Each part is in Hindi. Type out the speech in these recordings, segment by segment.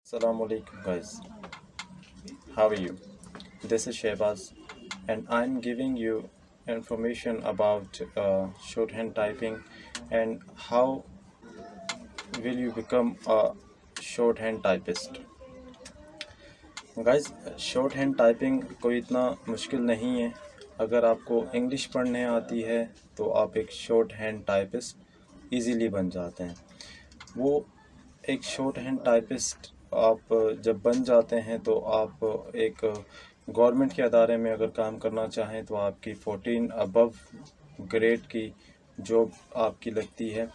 Assalamu alaikum guys, how are you? This is Shehbaz and I'm giving you information about shorthand typing and how will you become a shorthand typist. Guys, shorthand typing कोई इतना मुश्किल नहीं है। अगर आपको इंग्लिश पढ़ने आती है तो आप एक शॉर्ट हैंड टाइपिस्ट इजीली बन जाते हैं। वो एक शॉर्ट हैंड टाइपिस्ट आप जब बन जाते हैं तो आप एक गवर्नमेंट के अदारे में अगर काम करना चाहें तो आपकी 14 अबव ग्रेड की जॉब आपकी लगती है।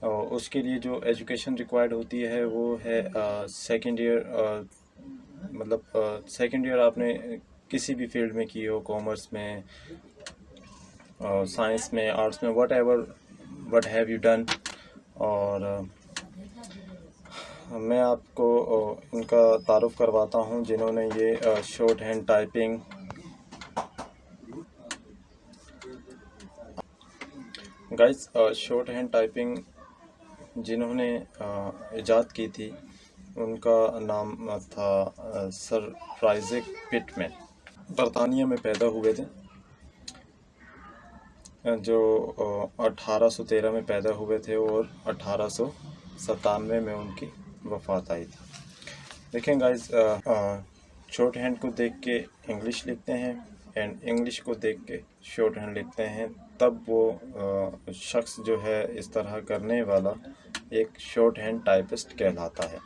और उसके लिए जो एजुकेशन रिक्वायर्ड होती है वो है सेकेंड ईयर, मतलब सेकेंड ईयर आपने किसी भी फील्ड में की हो, कॉमर्स में, साइंस में, आर्ट्स में, what ever what have you done. और मैं आपको इनका तारुफ करवाता हूँ जिन्होंने ये short hand typing guys short hand typing जिन्होंने इजाद की थी उनका नाम था सर आइजैक पिटमैन। बरतानिया में पैदा हुए थे, जो 1813 में पैदा हुए थे और 1897 में उनकी वफ़ात आई थी। देखें गाइस, शॉर्ट हैंड को देख के इंग्लिश लिखते हैं एंड इंग्लिश को देख के शॉर्ट हैंड लिखते हैं, तब वो शख्स जो है इस तरह करने वाला एक शॉर्ट हैंड टाइपिस्ट कहलाता है।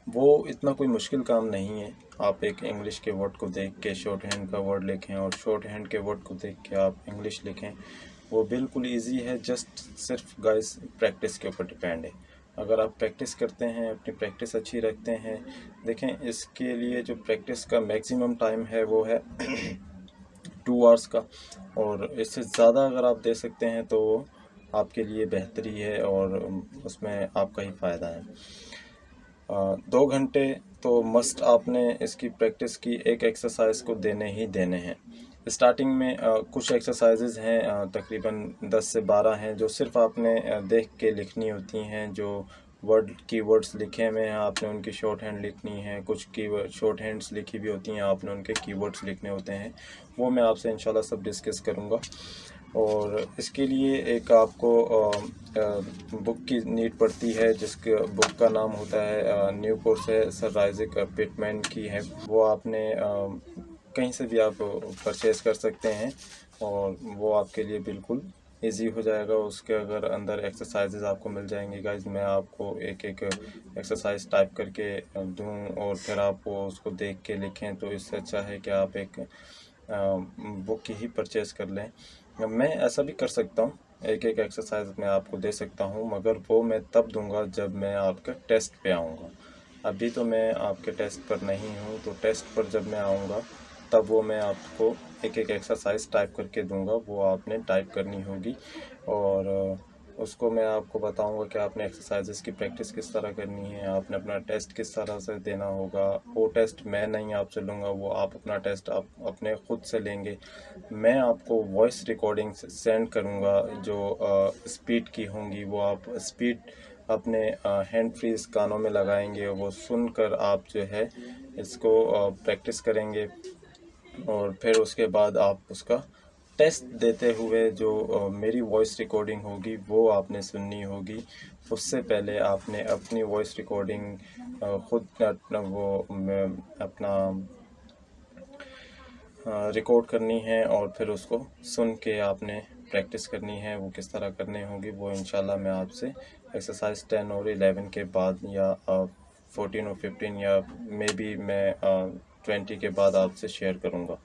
वो इतना कोई मुश्किल काम नहीं है। आप एक इंग्लिश के वर्ड को देख के शॉर्ट हैंड का वर्ड लिखें और शॉर्ट हैंड के वर्ड को देख के आप इंग्लिश लिखें, वो बिल्कुल इजी है। जस्ट सिर्फ गाइस प्रैक्टिस के ऊपर डिपेंड है। अगर आप प्रैक्टिस करते हैं, अपनी प्रैक्टिस अच्छी रखते हैं, देखें इसके लिए जो प्रैक्टिस का मैक्सिमम टाइम है वो है 2 आवर्स का, और इससे ज़्यादा अगर आप दे सकते हैं तो वो आपके लिए बेहतरी है और उसमें आपका ही फ़ायदा है। 2 घंटे तो मस्ट आपने इसकी प्रैक्टिस की एक एक्सरसाइज को देने ही देने हैं। स्टार्टिंग में कुछ एक्सरसाइजेज हैं, तकरीबन 10 से 12 हैं, जो सिर्फ आपने देख के लिखनी होती हैं। जो कीवर्ड्स लिखे हुए हैं आपने उनकी शॉर्ट हैंड लिखनी है। कुछ कीवर्ड शॉर्ट हैंड्स लिखी भी होती हैं, आपने उनके कीवर्ड्स लिखने होते हैं। वो मैं आपसे इंशाल्लाह सब डिस्कस करूँगा। और इसके लिए एक आपको बुक की नीड पड़ती है, जिसके बुक का नाम होता है न्यू कोर्स है, सर आइजैक पिटमैन की है। वो आपने कहीं से भी आप परचेज़ कर सकते हैं और वो आपके लिए बिल्कुल इजी हो जाएगा। उसके अगर अंदर एक्सरसाइजेज आपको मिल जाएंगी गाइज, मैं आपको एक एक एक्सरसाइज टाइप करके दूं और फिर आप वो उसको देख के लिखें, तो इससे अच्छा है कि आप एक बुक की ही परचेज़ कर लें। मैं ऐसा भी कर सकता हूँ, एक एक एक्सरसाइज मैं आपको दे सकता हूँ, मगर वो मैं तब दूंगा जब मैं आपके टेस्ट पे आऊँगा। अभी तो मैं आपके टेस्ट पर नहीं हूँ, तो टेस्ट पर जब मैं आऊँगा तब वो मैं आपको एक एक एक्सरसाइज टाइप करके दूंगा। वो आपने टाइप करनी होगी और उसको मैं आपको बताऊंगा कि आपने एक्सरसाइजेस की प्रैक्टिस किस तरह करनी है, आपने अपना टेस्ट किस तरह से देना होगा। वो टेस्ट मैं नहीं आपसे लूँगा, वो आप अपना टेस्ट आप अपने ख़ुद से लेंगे। मैं आपको वॉइस रिकॉर्डिंग सेंड करूँगा जो स्पीड की होंगी। वो आप स्पीड अपने हैंड फ्रीज कानों में लगाएंगे, वो सुनकर आप जो है इसको प्रैक्टिस करेंगे और फिर उसके बाद आप उसका टेस्ट देते हुए जो मेरी वॉइस रिकॉर्डिंग होगी वो आपने सुननी होगी। उससे पहले आपने अपनी वॉइस रिकॉर्डिंग ख़ुद अपना रिकॉर्ड करनी है और फिर उसको सुन के आपने प्रैक्टिस करनी है। वो किस तरह करनी होगी वो इंशाल्लाह मैं आपसे एक्सरसाइज 10 और 11 के बाद या 14 और 15 या मे बी मैं 20 के बाद आपसे शेयर करूँगा।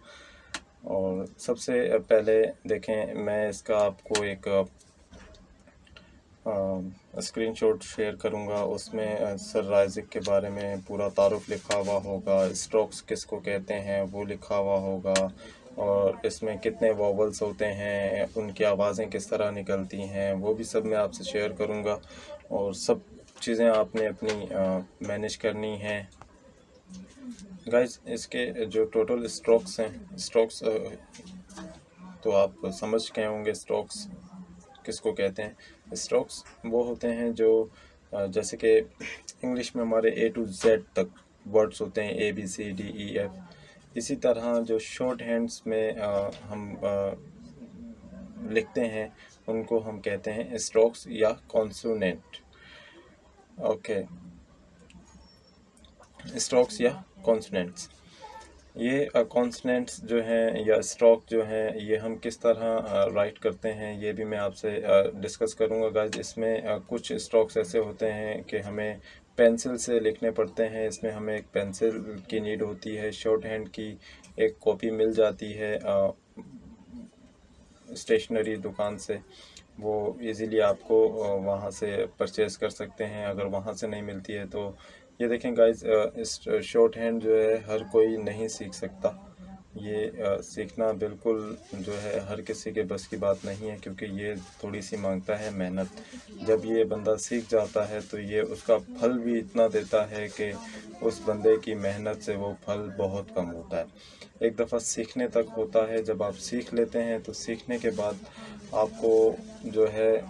और सबसे पहले देखें, मैं इसका आपको एक स्क्रीनशॉट शेयर करूंगा। उसमें सर आइजैक के बारे में पूरा तारुफ लिखा हुआ होगा, स्ट्रोक्स किसको कहते हैं वो लिखा हुआ होगा, और इसमें कितने वॉवल्स होते हैं, उनकी आवाज़ें किस तरह निकलती हैं, वो भी सब मैं आपसे शेयर करूंगा। और सब चीज़ें आपने अपनी मैनेज करनी हैं गाइज। इसके जो टोटल स्ट्रोक्स हैं, स्ट्रोक्स तो आप समझ गए होंगे स्ट्रोक्स किसको कहते हैं। स्ट्रोक्स वो होते हैं जो जैसे कि इंग्लिश में हमारे A to Z तक वर्ड्स होते हैं, ABCDEF। इसी तरह जो शॉर्ट हैंड्स में हम लिखते हैं उनको हम कहते हैं स्ट्रोक्स या कॉन्सोनेंट। ओके, स्ट्रोक्स या कॉन्सोनेंट्स। ये कॉन्सोनेंट्स जो हैं या स्ट्रोक जो हैं, ये हम किस तरह राइट करते हैं ये भी मैं आपसे डिस्कस करूँगा गाइस। इसमें कुछ स्ट्रोक्स ऐसे होते हैं कि हमें पेंसिल से लिखने पड़ते हैं। इसमें हमें एक पेंसिल की नीड होती है। शॉर्ट हैंड की एक कॉपी मिल जाती है स्टेशनरी दुकान से, वो इजीली आपको वहाँ से परचेज़ कर सकते हैं। अगर वहाँ से नहीं मिलती है तो ये देखें गाइस, इस शॉर्ट हैंड जो है हर कोई नहीं सीख सकता। ये सीखना बिल्कुल जो है हर किसी के बस की बात नहीं है, क्योंकि ये थोड़ी सी मांगता है मेहनत। जब ये बंदा सीख जाता है तो ये उसका फल भी इतना देता है कि उस बंदे की मेहनत से वो फल बहुत कम होता है। एक दफ़ा सीखने तक होता है। जब आप सीख लेते हैं तो सीखने के बाद आपको जो है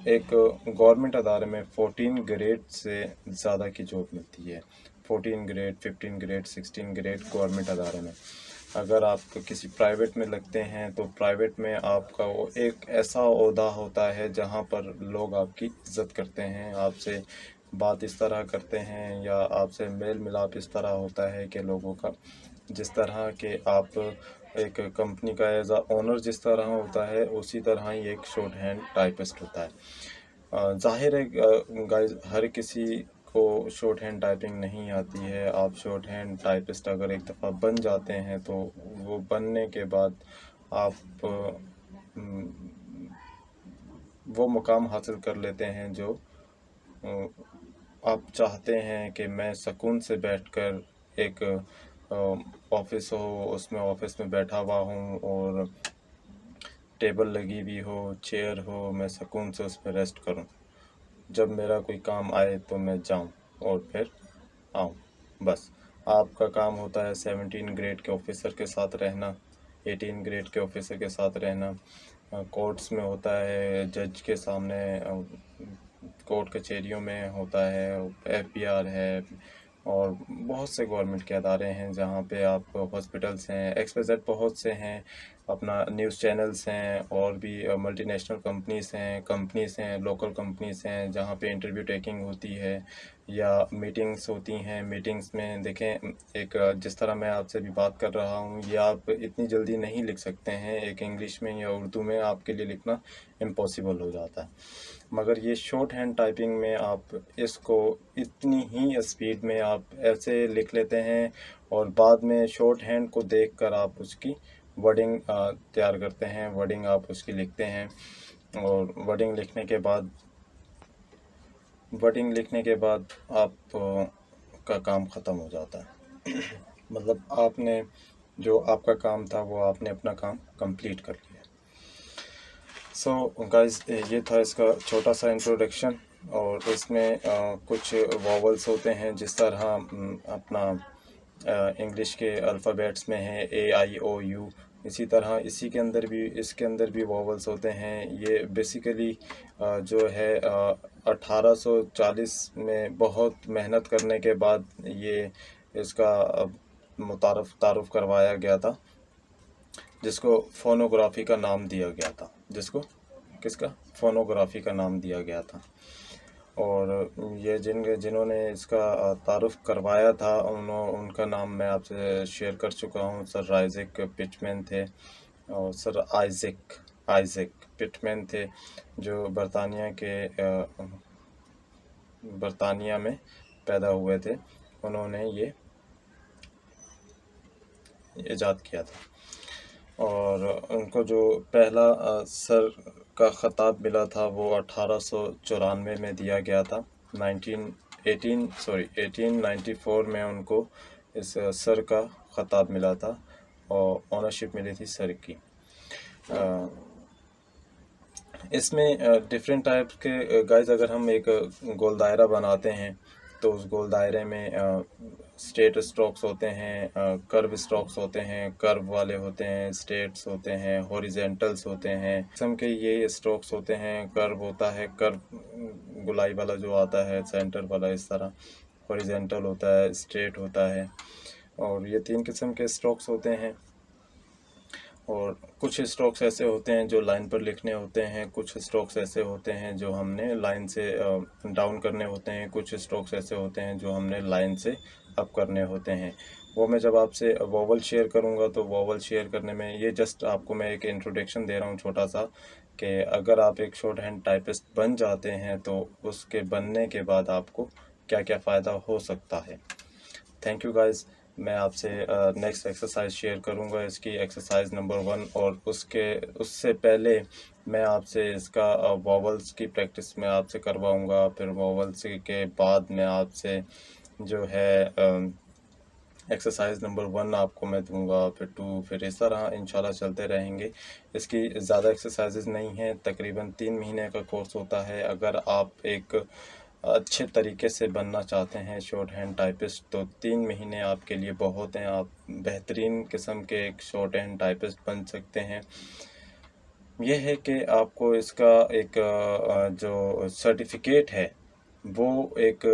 एक गवर्नमेंट अदारे में 14 ग्रेड से ज़्यादा की जॉब मिलती है। 14 ग्रेड, 15 ग्रेड, 16 ग्रेड गवर्नमेंट अदारे में। अगर आप किसी प्राइवेट में लगते हैं तो प्राइवेट में आपका वो एक ऐसा ओहदा होता है जहाँ पर लोग आपकी इज़्ज़त करते हैं, आपसे बात इस तरह करते हैं या आपसे मेल मिलाप इस तरह होता है कि लोगों का, जिस तरह के आप एक कंपनी का एज आ ओनर जिस तरह होता है उसी तरह ही एक शॉर्ट हैंड टाइपिस्ट होता है। ज़ाहिर है गाइस, हर किसी को शॉर्ट हैंड टाइपिंग नहीं आती है। आप शॉर्ट हैंड टाइपिस्ट अगर एक दफ़ा बन जाते हैं तो वो बनने के बाद आप वो मुकाम हासिल कर लेते हैं जो आप चाहते हैं कि मैं सुकून से बैठकर एक ऑफिस हो, उसमें ऑफिस में बैठा हुआ हूँ और टेबल लगी हुई हो, चेयर हो, मैं सुकून से उस पर रेस्ट करूँ। जब मेरा कोई काम आए तो मैं जाऊँ और फिर आऊँ। बस आपका काम होता है 17 ग्रेड के ऑफिसर के साथ रहना, 18 ग्रेड के ऑफिसर के साथ रहना। कोर्ट्स में होता है, जज के सामने, कोर्ट कचहरियों में होता है, एफबीआर है और बहुत से गवर्नमेंट के अदारे हैं जहाँ पे आप, हॉस्पिटल्स हैं, XYZ बहुत से हैं, अपना न्यूज़ चैनल्स हैं और भी मल्टीनेशनल कंपनीज़ हैं, लोकल कंपनीज़ हैं जहाँ पे इंटरव्यू टेकिंग होती है या मीटिंग्स होती हैं। मीटिंग्स में देखें, एक जिस तरह मैं आपसे भी बात कर रहा हूँ, ये आप इतनी जल्दी नहीं लिख सकते हैं। एक इंग्लिश में या उर्दू में आपके लिए लिखना इम्पॉसिबल हो जाता है, मगर ये शॉर्ट हैंड टाइपिंग में आप इसको इतनी ही स्पीड में आप ऐसे लिख लेते हैं और बाद में शॉर्ट हैंड को देखकर आप उसकी वर्डिंग तैयार करते हैं, वर्डिंग आप उसकी लिखते हैं और वर्डिंग लिखने के बाद आप का काम ख़त्म हो जाता है। मतलब आपने जो आपका काम था वो आपने अपना काम कंप्लीट कर लिया। सो गाइस, ये था इसका छोटा सा इंट्रोडक्शन और इसमें कुछ वॉवल्स होते हैं जिस तरह अपना इंग्लिश के अल्फ़ाबेट्स में है AIOU। इसी तरह इसके अंदर भी वॉवल्स होते हैं। ये बेसिकली जो है 1840 में बहुत मेहनत करने के बाद ये इसका तारुफ करवाया गया था, जिसको फ़ोनोग्राफी का नाम दिया गया था। फ़ोनोग्राफी का नाम दिया गया था। और ये जिन्होंने इसका तारुफ करवाया था उनका नाम मैं आपसे शेयर कर चुका हूँ। सर आइज़ैक पिटमैन थे और सर आइज़ैक पिटमैन थे, जो बरतानिया में पैदा हुए थे। उन्होंने ये ईजाद किया था और उनको जो पहला सर का ख़ताब मिला था वो 1894 में दिया गया था। 1894 में उनको इस सर का ख़ताब मिला था और ऑनरशिप मिली थी सर की। इसमें डिफरेंट टाइप के गाइस, अगर हम एक गोल दायरा बनाते हैं तो उस गोल दायरे में स्ट्रेट स्ट्रोक्स होते हैं, कर्व स्ट्रोक्स होते हैं, कर्व वाले होते हैं, स्ट्रेट्स होते हैं, हॉरिजेंटल्स होते हैं। किस्म के ये स्ट्रोक्स होते हैं। कर्व होता है, कर्व गुलाई वाला जो आता है सेंटर वाला, इस तरह हॉरिजेंटल होता है, स्ट्रेट होता है। और ये 3 किस्म के स्ट्रोक्स होते हैं। और कुछ स्ट्रोक्स ऐसे होते हैं जो लाइन पर लिखने होते हैं, कुछ स्ट्रोक्स ऐसे होते हैं जो हमने लाइन से डाउन करने होते हैं, कुछ स्ट्रोक्स ऐसे होते हैं जो हमने लाइन से अप करने होते हैं। वो मैं जब आपसे वोवल शेयर करूँगा तो वोवल शेयर करने में ये जस्ट आपको मैं एक इंट्रोडक्शन दे रहा हूँ छोटा सा, कि अगर आप एक शॉर्ट हैंड टाइपिस्ट बन जाते हैं तो उसके बनने के बाद आपको क्या क्या फ़ायदा हो सकता है। Thank you guys. मैं आपसे नेक्स्ट एक्सरसाइज शेयर करूंगा, इसकी एक्सरसाइज नंबर 1, और उससे पहले मैं आपसे इसका वॉवल्स की प्रैक्टिस में आपसे करवाऊंगा। फिर वॉवल्स के बाद मैं आपसे जो है एक्सरसाइज नंबर 1 आपको मैं दूंगा, फिर 2, फिर इस तरह इंशाल्लाह चलते रहेंगे। इसकी ज़्यादा एक्सरसाइजेज नहीं हैं, तकरीबन 3 महीने का कोर्स होता है। अगर आप एक अच्छे तरीके से बनना चाहते हैं शॉर्ट हैंड टाइपिस्ट तो 3 महीने आपके लिए बहुत हैं। आप बेहतरीन किस्म के एक शॉर्ट हैंड टाइपिस्ट बन सकते हैं। यह है कि आपको इसका एक जो सर्टिफिकेट है वो एक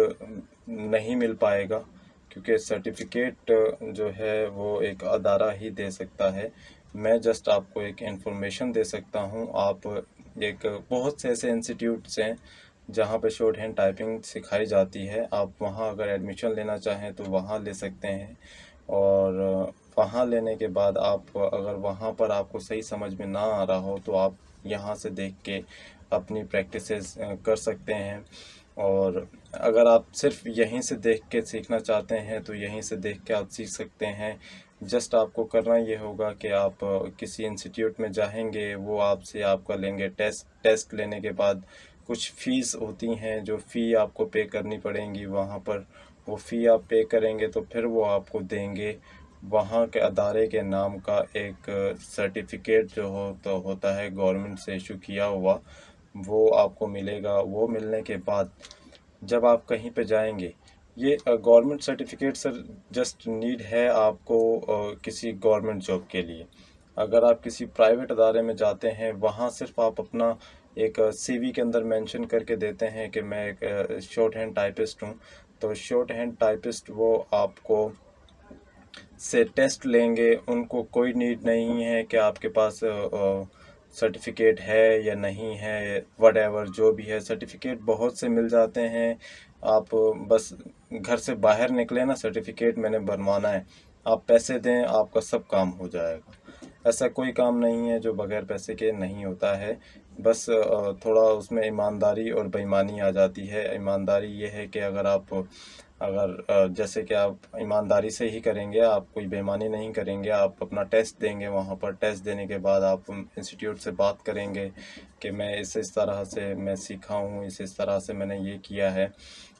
नहीं मिल पाएगा, क्योंकि सर्टिफिकेट जो है वो एक अदारा ही दे सकता है। मैं जस्ट आपको एक इन्फॉर्मेशन दे सकता हूँ। आप एक बहुत से ऐसे इंस्टीट्यूट्स हैं जहाँ पे शॉर्ट हैंड टाइपिंग सिखाई जाती है। आप वहाँ अगर एडमिशन लेना चाहें तो वहाँ ले सकते हैं, और वहाँ लेने के बाद आप अगर वहाँ पर आपको सही समझ में ना आ रहा हो तो आप यहाँ से देख के अपनी प्रैक्टिसेस कर सकते हैं। और अगर आप सिर्फ यहीं से देख के सीखना चाहते हैं तो यहीं से देख के आप सीख सकते हैं। जस्ट आपको करना ये होगा कि आप किसी इंस्टीट्यूट में जाएंगे, वो आपसे आपका लेंगे टेस्ट लेने के बाद कुछ फ़ीस होती हैं जो फ़ी आपको पे करनी पड़ेंगी वहाँ पर। वो फ़ी आप पे करेंगे तो फिर वो आपको देंगे वहाँ के अदारे के नाम का एक सर्टिफिकेट जो तो होता है गवर्नमेंट से इशू किया हुआ, वो आपको मिलेगा। वो मिलने के बाद जब आप कहीं पे जाएंगे, ये government certificate sir just need है आपको किसी गवर्नमेंट जॉब के लिए। अगर आप किसी प्राइवेट अदारे में जाते हैं वहाँ सिर्फ आप अपना एक सीवी के अंदर मेंशन करके देते हैं कि मैं एक शॉर्ट हैंड टाइपिस्ट हूँ, तो शॉर्ट हैंड टाइपिस्ट वो आपको से टेस्ट लेंगे। उनको कोई नीड नहीं है कि आपके पास सर्टिफिकेट है या नहीं है, वट जो भी है। सर्टिफिकेट बहुत से मिल जाते हैं। आप बस घर से बाहर निकले ना, सर्टिफिकेट मैंने बनवाना है, आप पैसे दें आपका सब काम हो जाएगा। ऐसा कोई काम नहीं है जो बगैर पैसे के नहीं होता है। बस थोड़ा उसमें ईमानदारी और बेईमानी आ जाती है। ईमानदारी ये है कि अगर जैसे कि आप ईमानदारी से ही करेंगे, आप कोई बेईमानी नहीं करेंगे, आप अपना टेस्ट देंगे, वहाँ पर टेस्ट देने के बाद आप इंस्टीट्यूट से बात करेंगे कि मैं इस तरह से मैं सीखा हूँ, इस तरह से मैंने ये किया है,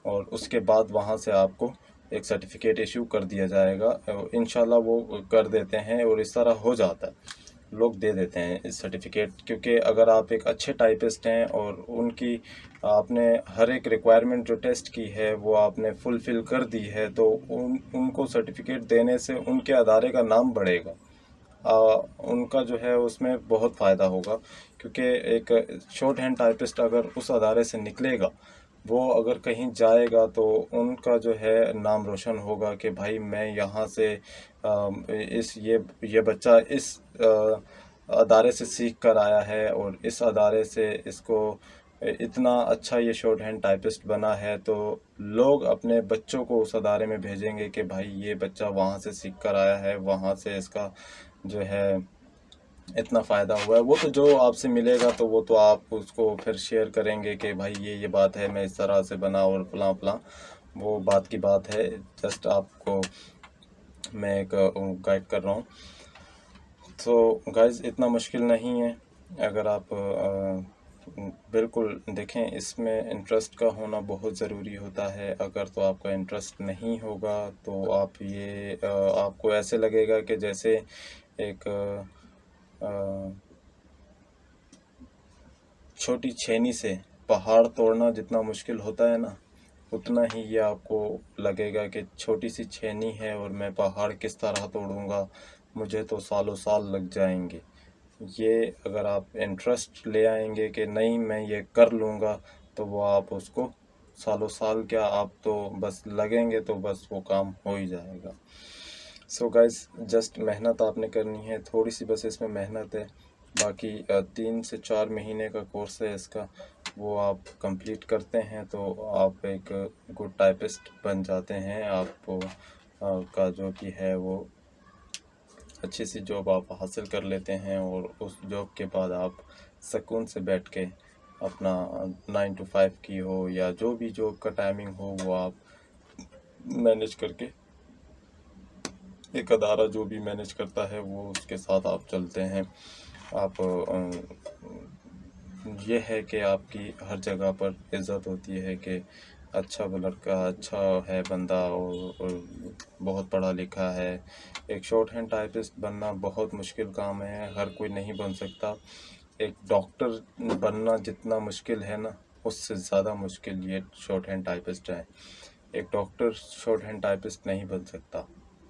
और उसके बाद वहाँ से आपको एक सर्टिफिकेट इशू कर दिया जाएगा। इंशाल्लाह वो कर देते हैं और इस तरह हो जाता है, लोग दे देते हैं इस सर्टिफिकेट। क्योंकि अगर आप एक अच्छे टाइपिस्ट हैं और उनकी आपने हर एक रिक्वायरमेंट जो टेस्ट की है वो आपने फुलफ़िल कर दी है, तो उनको सर्टिफिकेट देने से उनके अदारे का नाम बढ़ेगा। उनका जो है उसमें बहुत फ़ायदा होगा। क्योंकि एक शॉर्ट हैंड टाइपिस्ट अगर उस अदारे से निकलेगा, वो अगर कहीं जाएगा तो उनका जो है नाम रोशन होगा कि भाई मैं यहाँ से इस ये बच्चा इस अदारे से सीख कर आया है और इस अदारे से इसको इतना अच्छा ये शॉर्ट हैंड टाइपिस्ट बना है, तो लोग अपने बच्चों को उस अदारे में भेजेंगे कि भाई ये बच्चा वहाँ से सीख कर आया है, वहाँ से इसका जो है इतना फ़ायदा हुआ है। वो तो जो आपसे मिलेगा तो वो तो आप उसको फिर शेयर करेंगे कि भाई ये बात है, मैं इस तरह से बना और फलां फलां, वो बात की बात है। जस्ट आपको मैं एक गाइड कर रहा हूँ। तो गाइस इतना मुश्किल नहीं है। अगर आप बिल्कुल देखें, इसमें इंटरेस्ट का होना बहुत ज़रूरी होता है। अगर तो आपका इंटरेस्ट नहीं होगा तो आप ये आपको ऐसे लगेगा कि जैसे एक छोटी छेनी से पहाड़ तोड़ना जितना मुश्किल होता है ना, उतना ही ये आपको लगेगा कि छोटी सी छेनी है और मैं पहाड़ किस तरह तोड़ूंगा, मुझे तो सालों साल लग जाएंगे। ये अगर आप इंटरेस्ट ले आएंगे कि नहीं मैं ये कर लूँगा, तो वो आप उसको सालों साल क्या, आप तो बस लगेंगे तो बस वो काम हो ही जाएगा। सो गाइस, जस्ट मेहनत आपने करनी है, थोड़ी सी बस इसमें मेहनत है। बाकी 3 से 4 महीने का कोर्स है इसका, वो आप कंप्लीट करते हैं तो आप एक गुड टाइपिस्ट बन जाते हैं। आप का जो भी है वो अच्छी सी जॉब आप हासिल कर लेते हैं, और उस जॉब के बाद आप सुकून से बैठ के अपना 9 to 5 की हो या जो भी जॉब का टाइमिंग हो वो आप मैनेज करके, एक अदारा जो भी मैनेज करता है वो उसके साथ आप चलते हैं। आप ये है कि आपकी हर जगह पर इज़्ज़त होती है कि अच्छा वो लड़का अच्छा है बंदा, और बहुत पढ़ा लिखा है। एक शॉर्ट हैंड टाइपिस्ट बनना बहुत मुश्किल काम है, हर कोई नहीं बन सकता। एक डॉक्टर बनना जितना मुश्किल है ना, उससे ज़्यादा मुश्किल ये शॉर्ट हैंड टाइपिस्ट है। एक डॉक्टर शॉर्ट हैंड टाइपिस्ट नहीं बन सकता,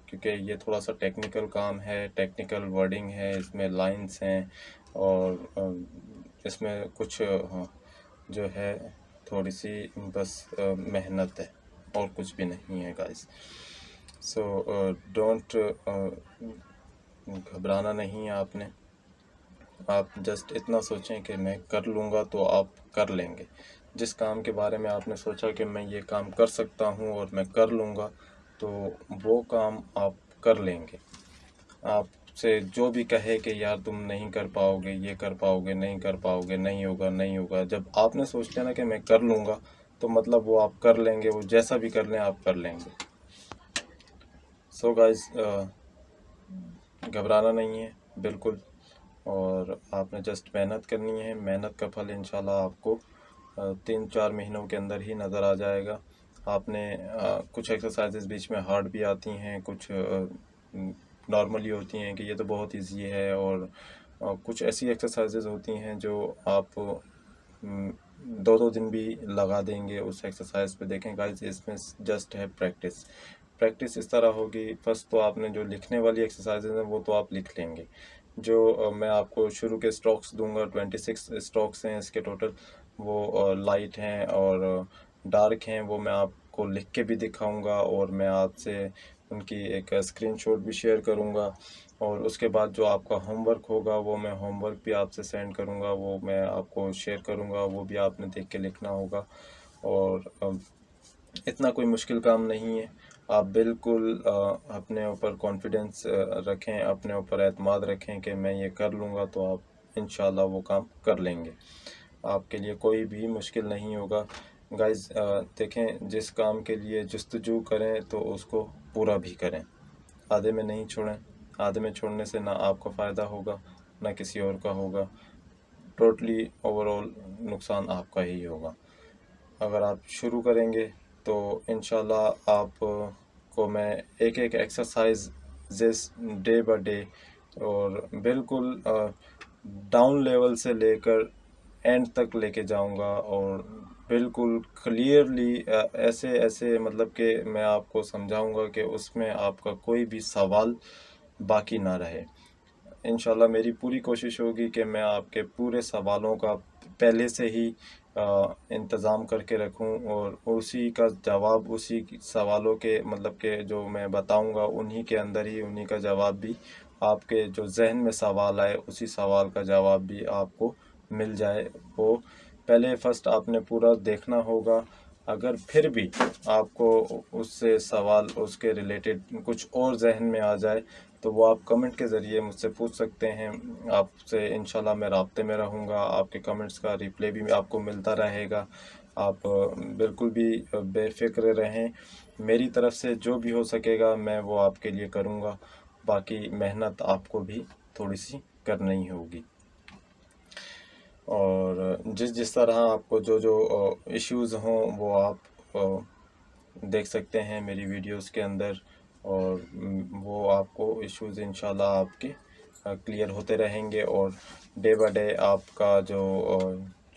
क्योंकि ये थोड़ा सा टेक्निकल काम है, टेक्निकल वर्डिंग है, इसमें लाइंस हैं, और इसमें कुछ जो है थोड़ी सी बस मेहनत है, और कुछ भी नहीं है गाइस। सो डोंट घबराना नहीं है आपने। आप जस्ट इतना सोचें कि मैं कर लूँगा, तो आप कर लेंगे। जिस काम के बारे में आपने सोचा कि मैं ये काम कर सकता हूँ और मैं कर लूँगा, तो वो काम आप कर लेंगे। आपसे जो भी कहे कि यार तुम नहीं कर पाओगे, ये कर पाओगे, नहीं कर पाओगे, नहीं होगा, नहीं होगा, जब आपने सोच लिया ना कि मैं कर लूँगा, तो मतलब वो आप कर लेंगे, वो जैसा भी कर लें आप कर लेंगे। सो गाइस, घबराना नहीं है बिल्कुल, और आपने जस्ट मेहनत करनी है। मेहनत का फल इंशाल्लाह आपको 3-4 महीनों के अंदर ही नज़र आ जाएगा। आपने कुछ एक्सरसाइजेज बीच में हार्ड भी आती हैं, कुछ नॉर्मली होती हैं कि ये तो बहुत इजी है, और कुछ ऐसी एक्सरसाइजेज होती हैं जो आप 2-2 दिन भी लगा देंगे उस एक्सरसाइज पे। देखें गाइस, इसमें जस्ट है प्रैक्टिस। प्रैक्टिस इस तरह होगी, फर्स्ट तो आपने जो लिखने वाली एक्सरसाइजेज हैं वो तो आप लिख लेंगे। जो मैं आपको शुरू के स्ट्रोक्स दूंगा, 26 स्ट्रोक्स हैं इसके टोटल, वो लाइट हैं और डार्क हैं, वो मैं आपको लिख के भी दिखाऊंगा, और मैं आपसे उनकी एक स्क्रीनशॉट भी शेयर करूंगा। और उसके बाद जो आपका होमवर्क होगा वो मैं होमवर्क भी आपसे सेंड करूंगा, वो मैं आपको शेयर करूंगा, वो भी आपने देख के लिखना होगा। और इतना कोई मुश्किल काम नहीं है। आप बिल्कुल अपने ऊपर कॉन्फिडेंस रखें, अपने ऊपर एतमाद रखें कि मैं ये कर लूँगा, तो आप इंशाल्लाह वो काम कर लेंगे। आपके लिए कोई भी मुश्किल नहीं होगा। गाइस, देखें, जिस काम के लिए जस्तजू करें तो उसको पूरा भी करें, आधे में नहीं छोड़ें। आधे में छोड़ने से ना आपका फ़ायदा होगा ना किसी और का होगा, टोटली ओवरऑल नुकसान आपका ही होगा। अगर आप शुरू करेंगे तो इंशाल्लाह आप को मैं एक एक एक्सरसाइज जिस डे बाय डे और बिल्कुल डाउन लेवल से लेकर एंड तक लेके जाऊंगा, और बिल्कुल क्लियरली ऐसे ऐसे मतलब कि मैं आपको समझाऊंगा कि उसमें आपका कोई भी सवाल बाकी ना रहे। इंशाल्लाह मेरी पूरी कोशिश होगी कि मैं आपके पूरे सवालों का पहले से ही इंतज़ाम करके रखूं, और उसी का जवाब उसी सवालों के मतलब के जो मैं बताऊंगा उन्हीं के अंदर ही उन्हीं का जवाब भी आपके जो जहन में सवाल आए उसी सवाल का जवाब भी आपको मिल जाए। वो पहले फर्स्ट आपने पूरा देखना होगा। अगर फिर भी आपको उससे सवाल उसके रिलेटेड कुछ और जहन में आ जाए, तो वो आप कमेंट के ज़रिए मुझसे पूछ सकते हैं। आपसे इंशाल्लाह मैं राब्ते में रहूँगा, आपके कमेंट्स का रिप्लाई भी आपको मिलता रहेगा। आप बिल्कुल भी बेफ़िक्र रहें, मेरी तरफ से जो भी हो सकेगा मैं वो आपके लिए करूँगा। बाकी मेहनत आपको भी थोड़ी सी करनी ही होगी, और जिस जिस तरह आपको जो जो इश्यूज़ हों वो आप देख सकते हैं मेरी वीडियोस के अंदर, और वो आपको इश्यूज़ इंशाल्लाह आपके क्लियर होते रहेंगे। और डे बाय डे आपका जो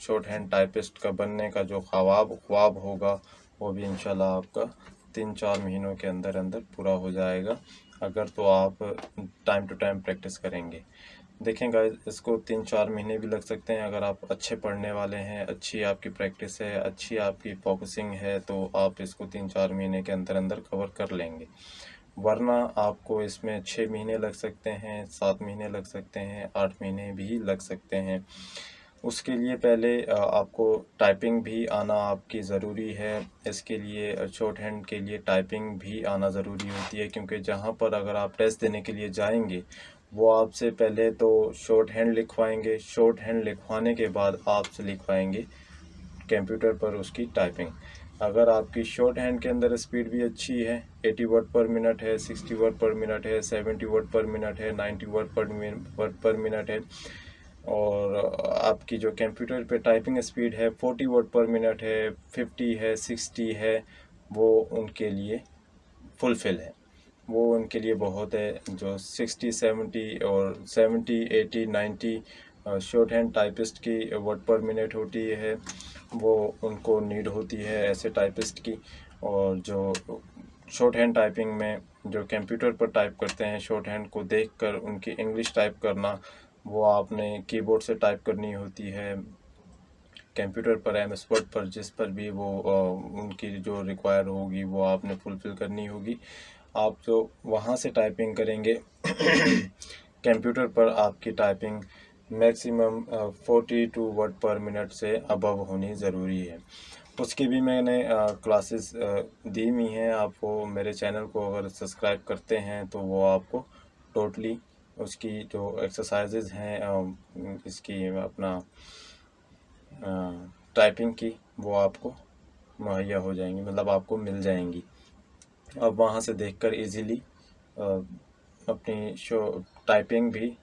शॉर्ट हैंड टाइपिस्ट का बनने का जो ख्वाब होगा वो भी इंशाल्लाह आपका 3-4 महीनों के अंदर अंदर पूरा हो जाएगा, अगर तो आप टाइम टू टाइम प्रैक्टिस करेंगे। देखें गाइस, इसको 3-4 महीने भी लग सकते हैं। अगर आप अच्छे पढ़ने वाले हैं, अच्छी आपकी प्रैक्टिस है, अच्छी आपकी फोकसिंग है, तो आप इसको 3-4 महीने के अंदर अंदर कवर कर लेंगे। वरना आपको इसमें 6 महीने लग सकते हैं, 7 महीने लग सकते हैं, 8 महीने भी लग सकते हैं। उसके लिए पहले आपको टाइपिंग भी आना आपकी ज़रूरी है। इसके लिए शॉर्ट हैंड के लिए टाइपिंग भी आना ज़रूरी होती है, क्योंकि जहाँ पर अगर आप टेस्ट देने के लिए जाएंगे, वो आपसे पहले तो शॉर्ट हैंड लिखवाएंगे। शॉर्ट हैंड लिखवाने के बाद आपसे लिखवाएंगे कंप्यूटर पर उसकी टाइपिंग। अगर आपकी शॉर्ट हैंड के अंदर स्पीड भी अच्छी है, 80 वर्ड पर मिनट है, 60 वर्ड पर मिनट है, 70 वर्ड पर मिनट है, 90 वर्ड पर मिनट है, और आपकी जो कंप्यूटर पे टाइपिंग स्पीड है 40 वर्ड पर मिनट है, 50 है, 60 है, वो उनके लिए फुलफिल है। वो उनके लिए बहुत है। जो 60, 70 और 70, 80, 90 शॉर्ट हैंड टाइपिस्ट की वर्ड पर मिनट होती है, वो उनको नीड होती है ऐसे टाइपिस्ट की। और जो शॉर्ट हैंड टाइपिंग में जो कंप्यूटर पर टाइप करते हैं, शॉर्ट हैंड को देखकर उनकी इंग्लिश टाइप करना, वो आपने कीबोर्ड से टाइप करनी होती है। कंप्यूटर पर, MS वर्ड पर, जिस पर भी वो उनकी जो रिक्वायर होगी वो आपने फुलफ़िल करनी होगी। आप जो वहाँ से टाइपिंग करेंगे कंप्यूटर पर आपकी टाइपिंग मैक्सिमम 42 वर्ड पर मिनट से अबव होनी ज़रूरी है। उसकी भी मैंने क्लासेस दी हुई हैं। आप वो मेरे चैनल को अगर सब्सक्राइब करते हैं तो वो आपको टोटली उसकी जो एक्सरसाइजेज़ हैं इसकी अपना टाइपिंग की, वो आपको मुहैया हो जाएंगी, मतलब आपको मिल जाएंगी। अब वहाँ से देखकर इजीली अपनी शो टाइपिंग भी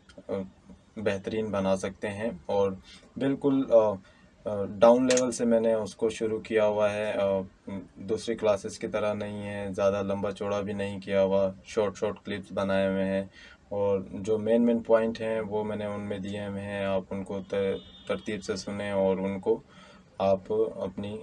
बेहतरीन बना सकते हैं। और बिल्कुल डाउन लेवल से मैंने उसको शुरू किया हुआ है, दूसरी क्लासेस की तरह नहीं है, ज़्यादा लंबा चौड़ा भी नहीं किया हुआ, शॉर्ट शॉर्ट क्लिप्स बनाए हुए हैं, और जो मेन पॉइंट हैं वो मैंने उनमें दिए हुए हैं। आप उनको तरतीब से सुने और उनको आप अपनी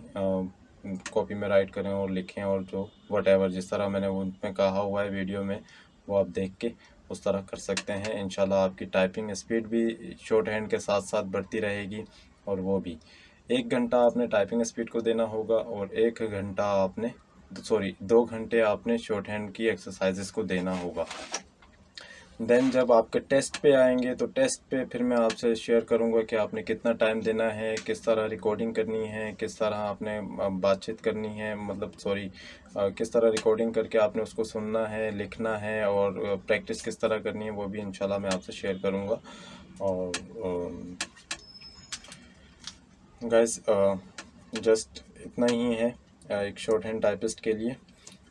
कॉपी में राइट करें और लिखें, और जो वटेवर जिस तरह मैंने उनमें कहा हुआ है वीडियो में, वो आप देख के उस तरह कर सकते हैं। इंशाल्लाह आपकी टाइपिंग स्पीड भी शॉर्ट हैंड के साथ साथ बढ़ती रहेगी। और वो भी 1 घंटा आपने टाइपिंग स्पीड को देना होगा, और 1 घंटा आपने 2 घंटे आपने शॉर्ट हैंड की एक्सरसाइजेस को देना होगा। देन जब आपके टेस्ट पे आएंगे तो टेस्ट पे फिर मैं आपसे शेयर करूंगा कि आपने कितना टाइम देना है, किस तरह रिकॉर्डिंग करनी है, किस तरह आपने बातचीत करनी है, मतलब किस तरह रिकॉर्डिंग करके आपने उसको सुनना है, लिखना है, और प्रैक्टिस किस तरह करनी है, वो भी इंशाल्लाह मैं आपसे शेयर करूंगा। और गाइस जस्ट इतना ही है एक शॉर्ट हैंड टाइपिस्ट के लिए।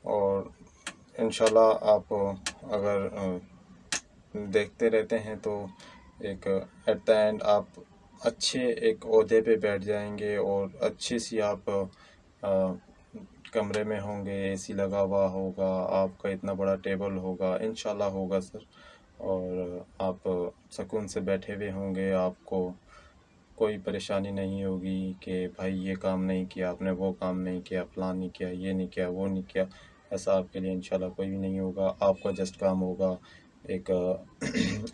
और इंशाल्लाह आप अगर देखते रहते हैं तो एक एट द एंड आप अच्छे एक ओहदे पे बैठ जाएंगे, और अच्छी सी आप कमरे में होंगे, AC लगा हुआ होगा, आपका इतना बड़ा टेबल होगा, इंशाल्लाह होगा सर, और आप सुकून से बैठे हुए होंगे। आपको कोई परेशानी नहीं होगी कि भाई ये काम नहीं किया आपने, वो काम नहीं किया, फलां नहीं किया, ये नहीं किया, वो नहीं किया। ऐसा आपके लिए इंशाल्लाह कोई भी नहीं होगा। आपका जस्ट काम होगा एक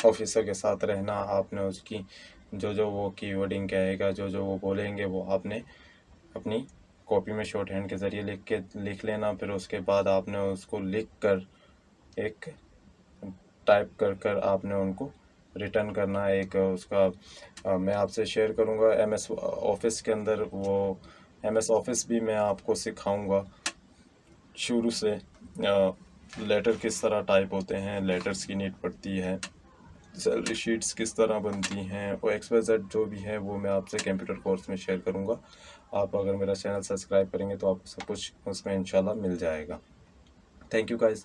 ऑफिसर के साथ रहना। आपने उसकी जो वो कीवर्डिंग कहेगा, जो वो बोलेंगे, वो आपने अपनी कॉपी में शॉर्ट हैंड के ज़रिए लिख लेना। फिर उसके बाद आपने उसको लिख कर एक टाइप कर आपने उनको रिटर्न करना है। एक उसका मैं आपसे शेयर करूंगा MS ऑफिस के अंदर, वो MS ऑफिस भी मैं आपको सिखाऊंगा शुरू से। लेटर किस तरह टाइप होते हैं, लेटर्स की नीड पड़ती है, सैलरी शीट्स किस तरह बनती हैं, और XYZ जो भी है वो मैं आपसे कंप्यूटर कोर्स में शेयर करूंगा। आप अगर मेरा चैनल सब्सक्राइब करेंगे तो आपको सब कुछ उसमें इंशाल्लाह मिल जाएगा। Thank you guys.